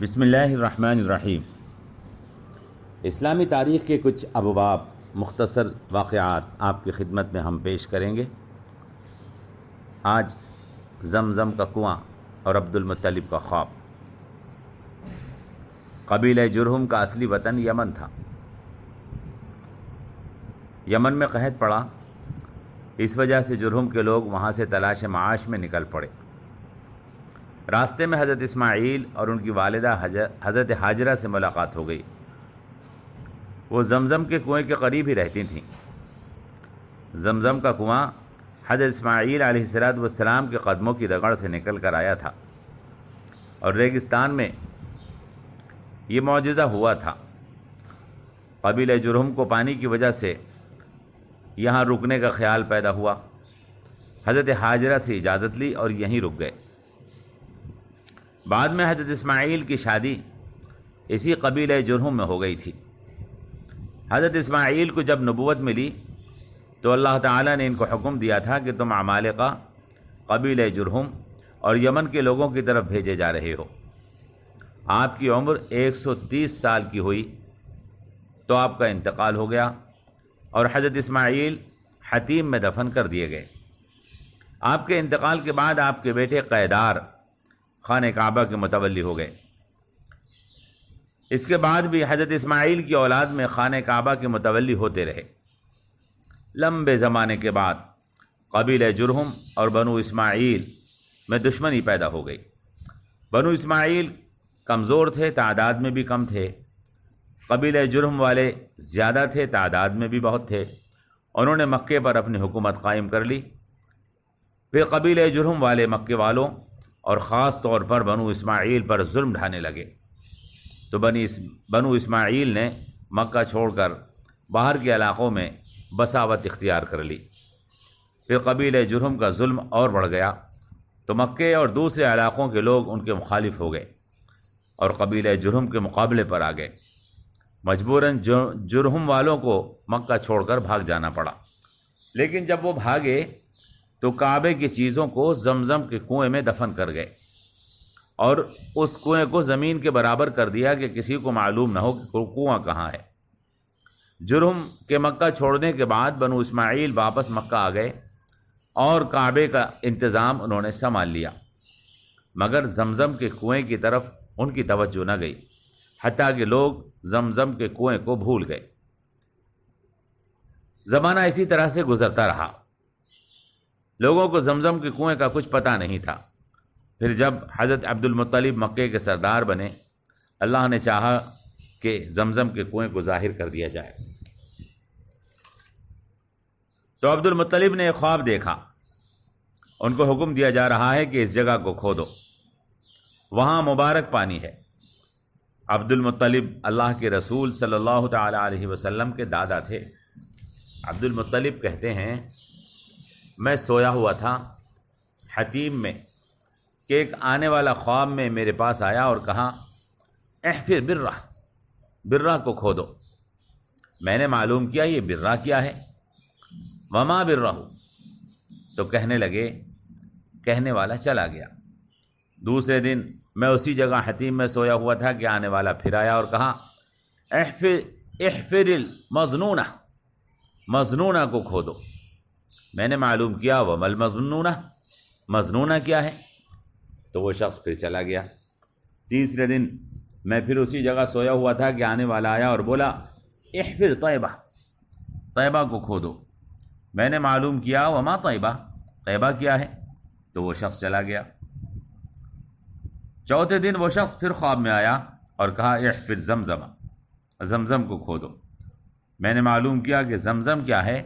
بسم اللہ الرحمن الرحیم۔ اسلامی تاریخ کے کچھ ابواب، مختصر واقعات آپ کی خدمت میں ہم پیش کریں گے۔ آج زمزم کا کنواں اور عبد المطلب کا خواب۔ قبیلہ جرہم کا اصلی وطن یمن تھا۔ یمن میں قحط پڑا، اس وجہ سے جرہم کے لوگ وہاں سے تلاش معاش میں نکل پڑے۔ راستے میں حضرت اسماعیل اور ان کی والدہ حضرت ہاجرہ سے ملاقات ہو گئی۔ وہ زمزم کے کنویں کے قریب ہی رہتی تھیں۔ زمزم کا کنواں حضرت اسماعیل علیہ السلام کے قدموں کی رگڑ سے نکل کر آیا تھا، اور ریگستان میں یہ معجزہ ہوا تھا۔ قبیلہ جرہم کو پانی کی وجہ سے یہاں رکنے کا خیال پیدا ہوا۔ حضرت ہاجرہ سے اجازت لی اور یہیں رک گئے۔ بعد میں حضرت اسماعیل کی شادی اسی قبیلہ جرہم میں ہو گئی تھی۔ حضرت اسماعیل کو جب نبوت ملی تو اللہ تعالیٰ نے ان کو حکم دیا تھا کہ تم عمالقہ، قبیلہ جرہم اور یمن کے لوگوں کی طرف بھیجے جا رہے ہو۔ آپ کی عمر 130 سال کی ہوئی تو آپ کا انتقال ہو گیا، اور حضرت اسماعیل حتیم میں دفن کر دیے گئے۔ آپ کے انتقال کے بعد آپ کے بیٹے قیدار خانہ کعبہ کے متولی ہو گئے۔ اس کے بعد بھی حضرت اسماعیل کی اولاد میں خانہ کعبہ کے متولی ہوتے رہے۔ لمبے زمانے کے بعد قبیلہ جرہم اور بنو اسماعیل میں دشمنی پیدا ہو گئی۔ بنو اسماعیل کمزور تھے، تعداد میں بھی کم تھے۔ قبیلہ جرہم والے زیادہ تھے، تعداد میں بھی بہت تھے۔ انہوں نے مکے پر اپنی حکومت قائم کر لی۔ پھر قبیلہ جرہم والے مکے والوں اور خاص طور پر بنو اسماعیل پر ظلم ڈھانے لگے، تو بنو اسماعیل نے مکہ چھوڑ کر باہر کے علاقوں میں بساوت اختیار کر لی۔ پھر قبیلہ جرہم کا ظلم اور بڑھ گیا تو مکے اور دوسرے علاقوں کے لوگ ان کے مخالف ہو گئے اور قبیلہ جرہم کے مقابلے پر آ گئے۔ مجبوراً جرہم والوں کو مکہ چھوڑ کر بھاگ جانا پڑا، لیکن جب وہ بھاگے تو کعبے کی چیزوں کو زمزم کے کنویں میں دفن کر گئے، اور اس کنویں کو زمین کے برابر کر دیا کہ کسی کو معلوم نہ ہو کہ کنواں کہاں ہے۔ جرہم کے مکہ چھوڑنے کے بعد بنو اسماعیل واپس مکہ آ گئے اور کعبے کا انتظام انہوں نے سنبھال لیا، مگر زمزم کے کنویں کی طرف ان کی توجہ نہ گئی، حتیٰ کہ لوگ زمزم کے کنویں کو بھول گئے۔ زمانہ اسی طرح سے گزرتا رہا۔ لوگوں کو زمزم کے کنویں کا کچھ پتہ نہیں تھا۔ پھر جب حضرت عبد المطلب مکے کے سردار بنے، اللہ نے چاہا کہ زمزم کے کنویں کو ظاہر کر دیا جائے۔ تو عبد المطلب نے ایک خواب دیکھا۔ ان کو حکم دیا جا رہا ہے کہ اس جگہ کو کھودو، وہاں مبارک پانی ہے۔ عبد المطلب اللہ کے رسول صلی اللہ تعالی علیہ وسلم کے دادا تھے۔ عبد المطلب کہتے ہیں، میں سویا ہوا تھا حتیم میں کہ ایک آنے والا خواب میں میرے پاس آیا اور کہا، احفر برہ، برہ کو کھودو۔ میں نے معلوم کیا یہ برہ کیا ہے، وما برہ، تو کہنے لگے، کہنے والا چلا گیا۔ دوسرے دن میں اسی جگہ حتیم میں سویا ہوا تھا کہ آنے والا پھر آیا اور کہا، احفر المظنونہ، مظنونہ کو کھودو۔ میں نے معلوم کیا، وما المظنونہ، مظنونہ کیا ہے، تو وہ شخص پھر چلا گیا۔ تیسرے دن میں پھر اسی جگہ سویا ہوا تھا کہ آنے والا آیا اور بولا، احفر طیبہ، طیبہ کو کھودو۔ میں نے معلوم کیا، وما طیبہ، طیبہ کیا ہے، تو وہ شخص چلا گیا۔ چوتھے دن وہ شخص پھر خواب میں آیا اور کہا، احفر زمزم، زمزم کو کھودو۔ میں نے معلوم کیا کہ زمزم کیا ہے،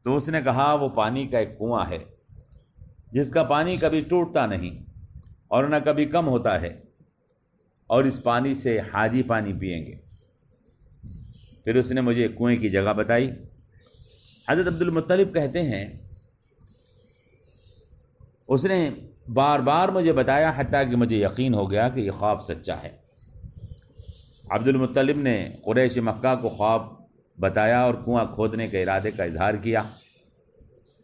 تو اس نے کہا، وہ پانی کا ایک کنواں ہے جس کا پانی کبھی ٹوٹتا نہیں اور نہ کبھی کم ہوتا ہے، اور اس پانی سے حاجی پانی پئیں گے۔ پھر اس نے مجھے کنویں کی جگہ بتائی۔ حضرت عبد المطلب کہتے ہیں، اس نے بار بار مجھے بتایا حتیٰ کہ مجھے یقین ہو گیا کہ یہ خواب سچا ہے۔ عبد المطلب نے قریش مکہ کو خواب بتایا اور کنواں کھودنے کے ارادے کا اظہار کیا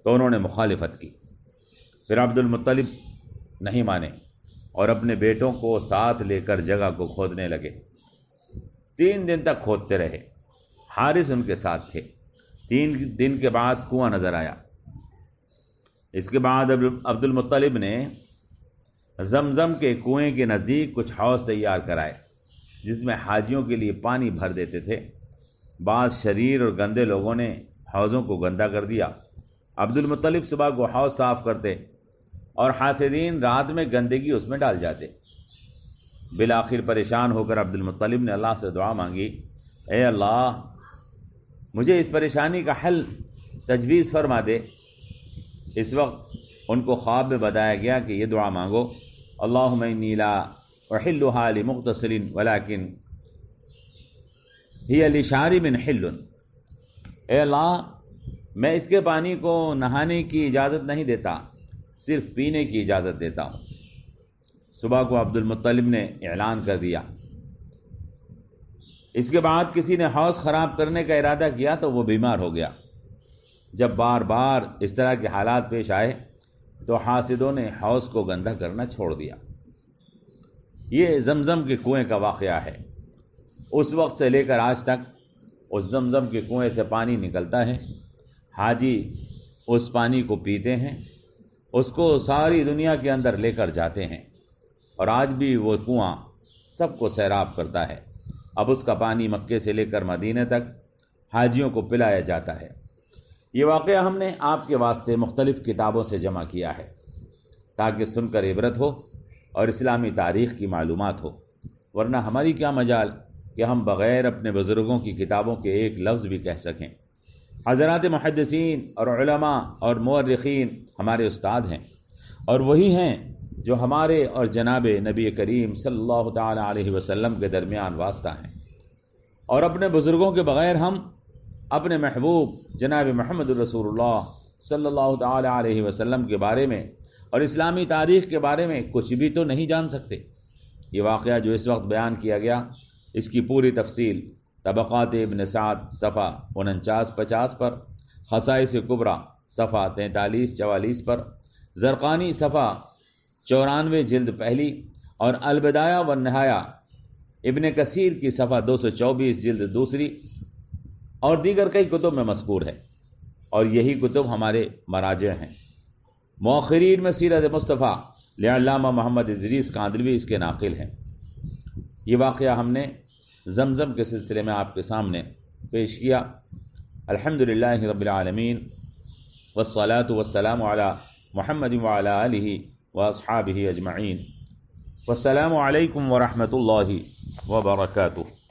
تو انہوں نے مخالفت کی۔ پھر عبد المطلب نہیں مانے اور اپنے بیٹوں کو ساتھ لے کر جگہ کو کھودنے لگے۔ 3 دن تک کھودتے رہے، حارث ان کے ساتھ تھے۔ 3 دن کے بعد کنواں نظر آیا۔ اس کے بعد عبد المطلب نے زمزم کے کنویں کے نزدیک کچھ حوض تیار کرائے جس میں حاجیوں کے لیے پانی بھر دیتے تھے۔ بعض شریر اور گندے لوگوں نے حوضوں کو گندا کر دیا۔ عبد المطلب صبح کو حوض صاف کرتے اور حاسدین رات میں گندگی اس میں ڈال جاتے۔ بالآخر پریشان ہو کر عبد المطلب نے اللہ سے دعا مانگی، اے اللہ مجھے اس پریشانی کا حل تجویز فرما دے۔ اس وقت ان کو خواب میں بتایا گیا کہ یہ دعا مانگو، اللہم انی لا احلھا لمغتسل ولکن ہی لشارب حل۔ اے اللہ میں اس کے پانی کو نہانے کی اجازت نہیں دیتا، صرف پینے کی اجازت دیتا ہوں۔ صبح کو عبد المطلب نے اعلان کر دیا۔ اس کے بعد کسی نے حوض خراب کرنے کا ارادہ کیا تو وہ بیمار ہو گیا۔ جب بار بار اس طرح کے حالات پیش آئے تو حاسدوں نے حوض کو گندا کرنا چھوڑ دیا۔ یہ زمزم کے کنویں کا واقعہ ہے۔ اس وقت سے لے کر آج تک اس زمزم کے کنویں سے پانی نکلتا ہے، حاجی اس پانی کو پیتے ہیں، اس کو ساری دنیا کے اندر لے کر جاتے ہیں، اور آج بھی وہ کنواں سب کو سیراب کرتا ہے۔ اب اس کا پانی مکے سے لے کر مدینے تک حاجیوں کو پلایا جاتا ہے۔ یہ واقعہ ہم نے آپ کے واسطے مختلف کتابوں سے جمع کیا ہے تاکہ سن کر عبرت ہو اور اسلامی تاریخ کی معلومات ہو، ورنہ ہماری کیا مجال کہ ہم بغیر اپنے بزرگوں کی کتابوں کے ایک لفظ بھی کہہ سکیں۔ حضرات محدثین اور علماء اور مورخین ہمارے استاد ہیں، اور وہی ہیں جو ہمارے اور جناب نبی کریم صلی اللہ تعالی علیہ وسلم کے درمیان واسطہ ہیں، اور اپنے بزرگوں کے بغیر ہم اپنے محبوب جناب محمد رسول اللہ صلی اللہ تعالی علیہ وسلم کے بارے میں اور اسلامی تاریخ کے بارے میں کچھ بھی تو نہیں جان سکتے۔ یہ واقعہ جو اس وقت بیان کیا گیا، اس کی پوری تفصیل طبقات ابن سعد صفحہ 49-50 پر، خصائص کبریٰ صفحہ 43-44 پر، زرقانی صفحہ 94 جلد پہلی، اور البدایہ والنہایہ ابن کثیر کی صفحہ 224 جلد دوسری، اور دیگر کئی کتب میں مذکور ہے، اور یہی کتب ہمارے مراجع ہیں۔ مؤخرین میں سیرت مصطفیٰ لعلامہ محمد ادریس کاندلوی اس کے ناقل ہیں۔ یہ واقعہ ہم نے زمزم کے سلسلے میں آپ کے سامنے پیش کیا۔ الحمدللہ رب العالمین، والصلاة والسلام علی محمد وعلی آلہ واصحابہ اجمعین، والسلام علیکم ورحمۃ اللہ وبرکاتہ۔